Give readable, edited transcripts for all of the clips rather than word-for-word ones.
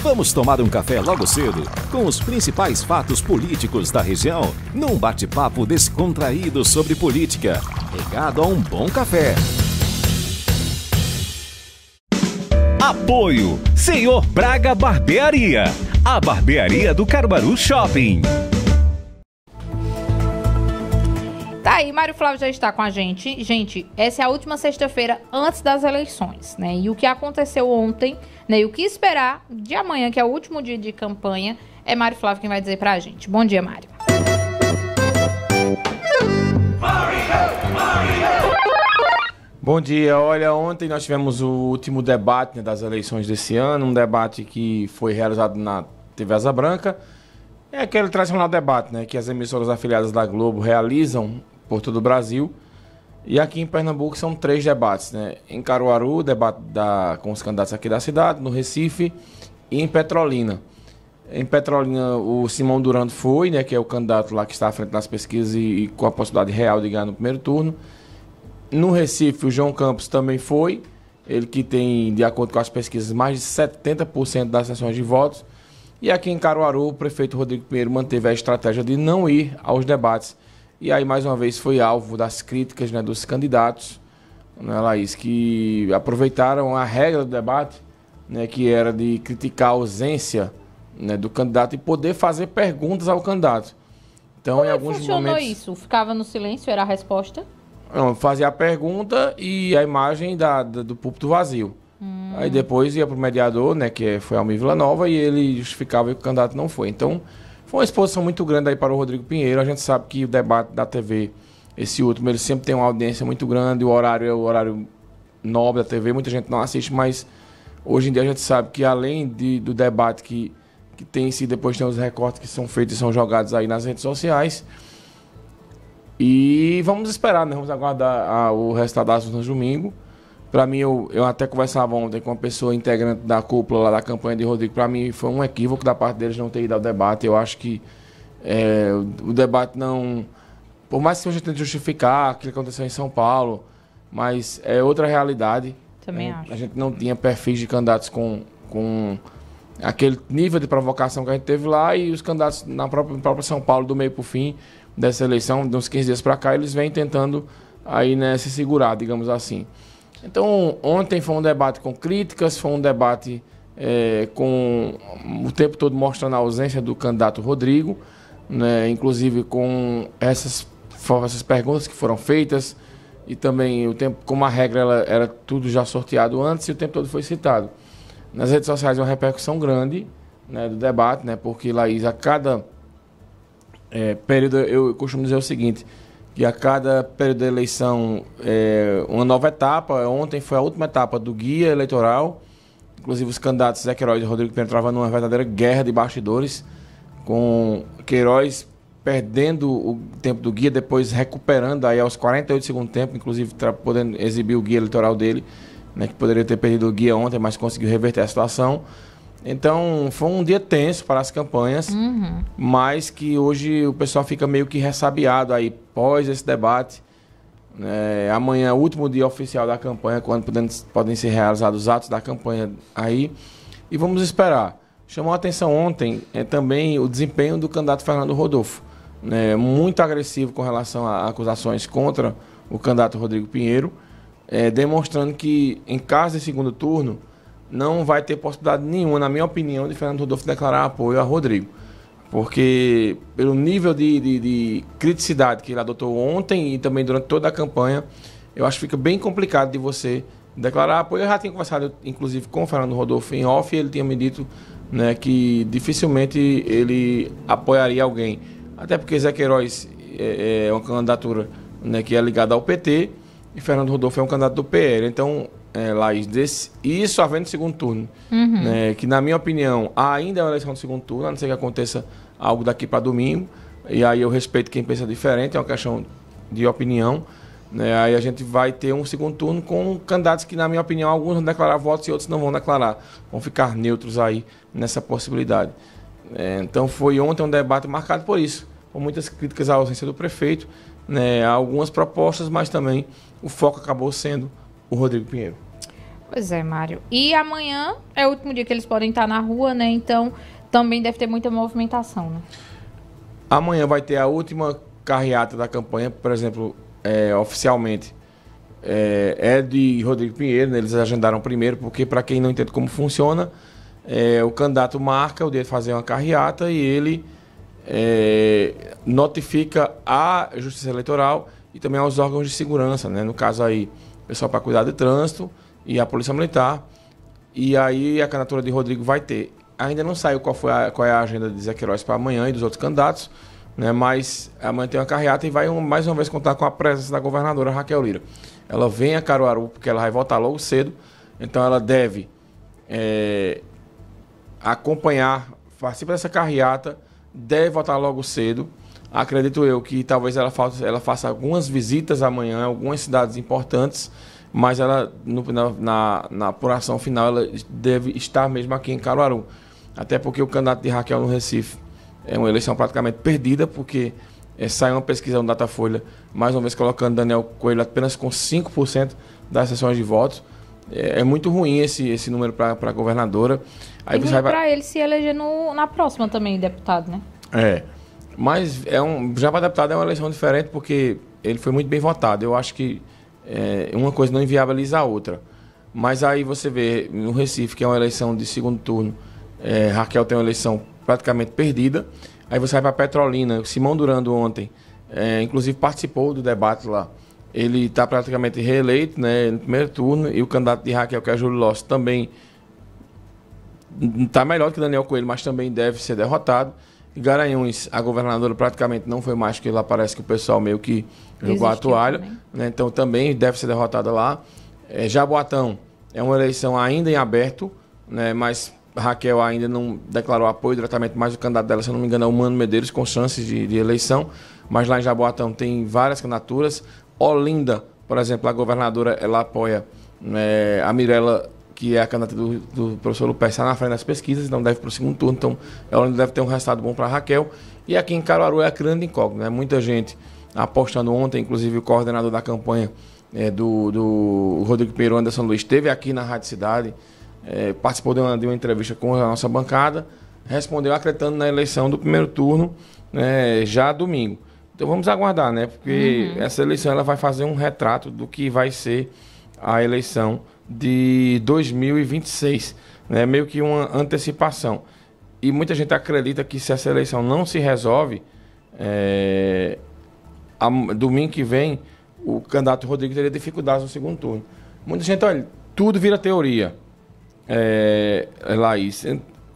Vamos tomar um café logo cedo, com os principais fatos políticos da região, num bate-papo descontraído sobre política, regado a um bom café. Apoio Senhor Braga Barbearia, a barbearia do Caruaru Shopping. Tá aí, Mário Flávio já está com a gente. Gente, essa é a última sexta-feira antes das eleições, né? E o que aconteceu ontem, né? E o que esperar de amanhã, que é o último dia de campanha, é Mário Flávio quem vai dizer pra gente. Bom dia, Mário. Bom dia. Olha, ontem nós tivemos o último debate, né, das eleições desse ano, um debate que foi realizado na TV Asa Branca. É aquele tradicional debate, né, que as emissoras afiliadas da Globo realizam por todo o Brasil. E aqui em Pernambuco são 3 debates, né? Em Caruaru, debate com os candidatos aqui da cidade, no Recife e em Petrolina. Em Petrolina, o Simão Durando foi, né, que é o candidato lá que está à frente das pesquisas e com a possibilidade real de ganhar no primeiro turno. No Recife, o João Campos também foi, ele que tem, de acordo com as pesquisas, mais de 70% das sessões de votos. E aqui em Caruaru, o prefeito Rodrigo Pinheiro manteve a estratégia de não ir aos debates. E aí, mais uma vez, foi alvo das críticas, né, dos candidatos, né, Laís, que aproveitaram a regra do debate, né, que era de criticar a ausência, né, do candidato e poder fazer perguntas ao candidato. Então, Como em alguns funcionou momentos isso? Ficava no silêncio, era a resposta? Não, fazia a pergunta e a imagem do púlpito vazio. Aí depois ia para o mediador, né, que foi Almir Villanova, e ele justificava que o candidato não foi. Então, foi uma exposição muito grande aí para o Rodrigo Pinheiro. A gente sabe que o debate da TV, esse último, ele sempre tem uma audiência muito grande, o horário é o horário nobre da TV, muita gente não assiste, mas hoje em dia a gente sabe que além do debate que tem sido, depois tem os recortes que são feitos e são jogados aí nas redes sociais. E vamos esperar, né? Vamos aguardar o resultado das urnas no domingo. Para mim, eu até conversava ontem com uma pessoa integrante da cúpula lá da campanha de Rodrigo. Para mim, foi um equívoco da parte deles não ter ido ao debate. Eu acho que o debate não... Por mais que a gente tente justificar aquilo que aconteceu em São Paulo, mas é outra realidade. Também acho. A gente não tinha perfis de candidatos com aquele nível de provocação que a gente teve lá, e os candidatos na própria São Paulo, do meio para o fim dessa eleição, de uns 15 dias para cá, eles vêm tentando aí, né, se segurar, digamos assim. Então, ontem foi um debate com críticas, foi um debate com o tempo todo mostrando a ausência do candidato Rodrigo, né, inclusive com essas perguntas que foram feitas, e também o tempo, como a regra era tudo já sorteado antes, e o tempo todo foi citado. Nas redes sociais é uma repercussão grande, né, do debate, né, porque, Laís, a cada período, eu costumo dizer o seguinte, que a cada período da eleição uma nova etapa. Ontem foi a última etapa do guia eleitoral, inclusive os candidatos Zé Queiroz e Rodrigo Pinheiro travando uma verdadeira guerra de bastidores, com Queiroz perdendo o tempo do guia, depois recuperando aí aos 48 do segundo tempo, inclusive podendo exibir o guia eleitoral dele, né, que poderia ter perdido o guia ontem, mas conseguiu reverter a situação. Então, foi um dia tenso para as campanhas, mas que hoje o pessoal fica meio que ressabiado aí, pós esse debate. Amanhã é o último dia oficial da campanha, quando podem ser realizados os atos da campanha aí. E vamos esperar. Chamou a atenção ontem também o desempenho do candidato Fernando Rodolfo, né, muito agressivo com relação a acusações contra o candidato Rodrigo Pinheiro, demonstrando que, em caso de segundo turno, não vai ter possibilidade nenhuma, na minha opinião, de Fernando Rodolfo declarar apoio a Rodrigo. Porque, pelo nível de criticidade que ele adotou ontem e também durante toda a campanha, eu acho que fica bem complicado de você declarar apoio. Eu já tinha conversado, inclusive, com o Fernando Rodolfo em off, e ele tinha me dito, né, que dificilmente ele apoiaria alguém. Até porque Zé Queiroz é uma candidatura, né, que é ligada ao PT, e Fernando Rodolfo é um candidato do PL. Então, Laís, isso havendo segundo turno, né, que na minha opinião ainda é uma eleição de segundo turno, a não ser que aconteça algo daqui para domingo, e aí eu respeito quem pensa diferente, é uma questão de opinião, né, aí a gente vai ter um segundo turno com candidatos que, na minha opinião, alguns vão declarar votos e outros não vão declarar, vão ficar neutros aí nessa possibilidade. Então foi ontem um debate marcado por isso, com muitas críticas à ausência do prefeito, né, algumas propostas, mas também o foco acabou sendo o Rodrigo Pinheiro. Pois é, Mário. E amanhã é o último dia que eles podem estar na rua, né? Então, também deve ter muita movimentação, né? Amanhã vai ter a última carreata da campanha, por exemplo, oficialmente. É de Rodrigo Pinheiro, né? Eles agendaram primeiro, porque para quem não entende como funciona, o candidato marca o dia de fazer uma carreata e ele notifica a Justiça Eleitoral e também aos órgãos de segurança, né? No caso aí, o pessoal para cuidar de trânsito e a Polícia Militar. E aí a candidatura de Rodrigo vai ter. Ainda não saiu qual é a agenda de Zé Queiroz para amanhã e dos outros candidatos, né? Mas amanhã tem uma carreata e vai mais uma vez contar com a presença da governadora Raquel Lira. Ela vem a Caruaru porque ela vai votar logo cedo, então ela deve acompanhar, participa dessa carreata, deve votar logo cedo. Acredito eu que talvez ela faça algumas visitas amanhã em algumas cidades importantes, mas ela na apuração final ela deve estar mesmo aqui em Caruaru. Até porque o candidato de Raquel no Recife é uma eleição praticamente perdida, porque saiu uma pesquisa no Datafolha, mais uma vez colocando Daniel Coelho apenas com 5% das sessões de votos. É muito ruim esse número para a governadora. Aí e para ele se eleger na próxima também, deputado, né? Mas já para deputado é uma eleição diferente, porque ele foi muito bem votado. Eu acho que uma coisa não inviabiliza a outra. Mas aí você vê no Recife, que é uma eleição de segundo turno, Raquel tem uma eleição praticamente perdida. Aí você vai para Petrolina, Simão Durando ontem, inclusive participou do debate lá. Ele está praticamente reeleito, né, no primeiro turno, e o candidato de Raquel, que é Júlio Lossi, também está melhor que Daniel Coelho, mas também deve ser derrotado. E Garanhuns, a governadora praticamente não foi mais, que lá parece que o pessoal meio que jogou a toalha, né, então também deve ser derrotada lá. Jaboatão é uma eleição ainda em aberto, né, mas Raquel ainda não declarou apoio diretamente, mas o candidato dela, se eu não me engano, é o Mano Medeiros, com chances de eleição. Mas lá em Jaboatão tem várias candidaturas. Olinda, por exemplo, a governadora, ela apoia a Mirella, que é a candidata do professor Lupé, está na frente das pesquisas, então deve para o segundo turno. Então, ela deve ter um resultado bom para Raquel. E aqui em Caruaru é a grande incógnita, né? Muita gente apostando ontem, inclusive o coordenador da campanha do Rodrigo Pinheiro, Anderson Luiz, esteve aqui na Rádio Cidade, participou de uma entrevista com a nossa bancada, respondeu acreditando na eleição do primeiro turno, já domingo. Então vamos aguardar, né? Porque essa eleição ela vai fazer um retrato do que vai ser a eleição de 2026, né? Meio que uma antecipação. E muita gente acredita que se essa eleição não se resolve, domingo que vem, o candidato Rodrigo teria dificuldades no segundo turno. Muita gente, olha, tudo vira teoria, Laís.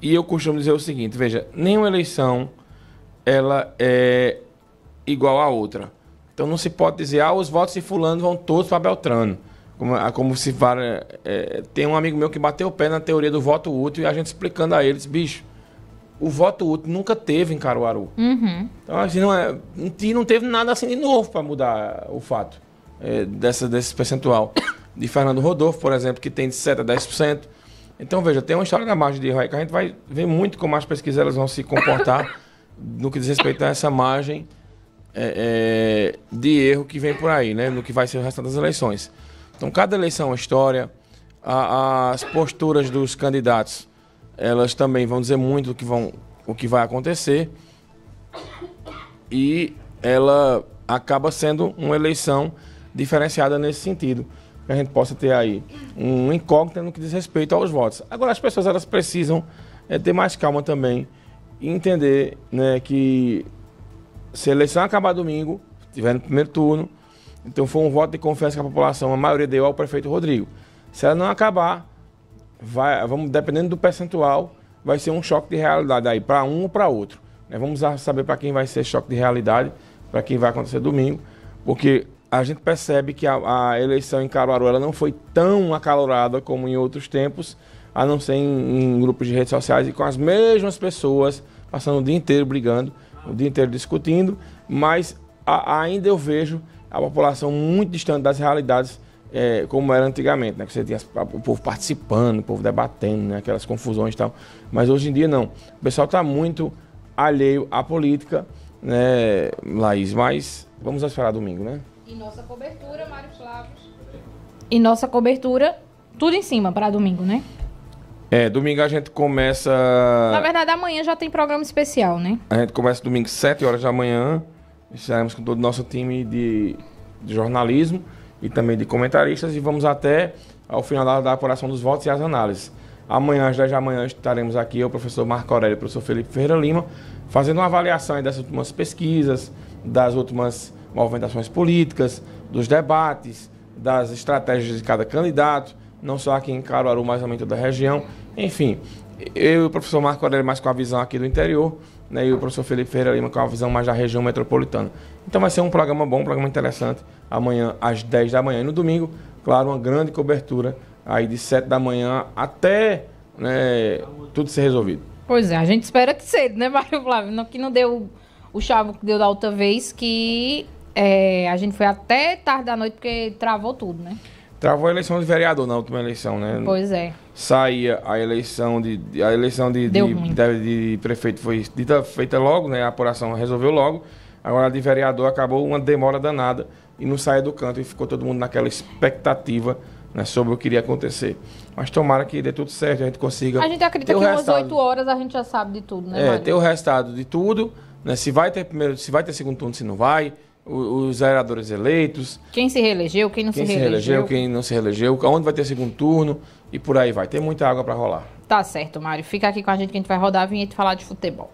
E eu costumo dizer o seguinte, veja, nenhuma eleição ela é igual a outra. Então não se pode dizer, os votos de fulano vão todos para Beltrano. Como se tem um amigo meu que bateu o pé na teoria do voto útil e a gente explicando a eles, bicho, o voto útil nunca teve em Caruaru. Então assim, não teve nada assim de novo para mudar o fato desse percentual. De Fernando Rodolfo, por exemplo, que tem de 7% a 10%. Então, veja, tem uma história da margem de erro aí que a gente vai ver muito como as pesquisas elas vão se comportar no que diz respeito a essa margem de erro que vem por aí, né? No que vai ser o resto das eleições. Então, cada eleição é uma história. As posturas dos candidatos, elas também vão dizer muito o que vai acontecer. E ela acaba sendo uma eleição diferenciada nesse sentido. Que a gente possa ter aí um incógnito no que diz respeito aos votos. Agora, as pessoas elas precisam ter mais calma também e entender, né, que se a eleição acabar domingo, estiver no primeiro turno, então foi um voto de confiança que a população, a maioria deu ao prefeito Rodrigo. Se ela não acabar, dependendo do percentual, vai ser um choque de realidade aí, para um ou para outro. Vamos saber para quem vai ser choque de realidade, para quem vai acontecer domingo, porque a gente percebe que a eleição em Caruaru ela não foi tão acalorada como em outros tempos, a não ser em grupos de redes sociais e com as mesmas pessoas, passando o dia inteiro brigando, o dia inteiro discutindo, mas ainda eu vejo a população muito distante das realidades como era antigamente, né? Que você tinha o povo participando, o povo debatendo, né? Aquelas confusões e tal. Mas hoje em dia não. O pessoal está muito alheio à política, né, Laís? Mas vamos esperar domingo, né? E nossa cobertura, Mário Flávio. E nossa cobertura Tudo em cima para domingo, né? Domingo a gente começa... Na verdade, amanhã já tem programa especial, né? A gente começa domingo 7 horas da manhã. Estaremos com todo o nosso time de jornalismo e também de comentaristas e vamos até ao final da apuração dos votos e as análises. Amanhã, às 10 da manhã, estaremos aqui, o professor Marco Aurélio e o professor Felipe Ferreira Lima, fazendo uma avaliação aí das últimas pesquisas, das últimas movimentações políticas, dos debates, das estratégias de cada candidato, não só aqui em Caruaru, mas também em toda a região. Enfim, eu e o professor Marco Aurélio mais com a visão aqui do interior, né, e o professor Felipe Ferreira Lima com a visão mais da região metropolitana. Então vai ser um programa bom, um programa interessante, amanhã às 10 da manhã. E no domingo, claro, uma grande cobertura aí de 7 da manhã até, né, tudo ser resolvido. Pois é, a gente espera que cedo, né, Mário Flávio? Que não deu o chavo que deu da outra vez, que a gente foi até tarde da noite porque travou tudo, né? Travou a eleição de vereador na última eleição, né? Pois é. Saía a eleição de prefeito foi feita logo, né? A apuração resolveu logo. Agora a de vereador acabou uma demora danada e não saía do canto e ficou todo mundo naquela expectativa, né, sobre o que iria acontecer. Mas tomara que dê tudo certo, a gente consiga... A gente acredita que umas 8 horas a gente já sabe de tudo, né, Mário? Ter o resultado de tudo, né? Se vai ter primeiro, se vai ter segundo turno, se não vai, os vereadores eleitos... Quem se reelegeu, quem não se reelegeu. Quem não se reelegeu, onde vai ter segundo turno e por aí vai. Tem muita água para rolar. Tá certo, Mário. Fica aqui com a gente que a gente vai rodar a vinheta e falar de futebol.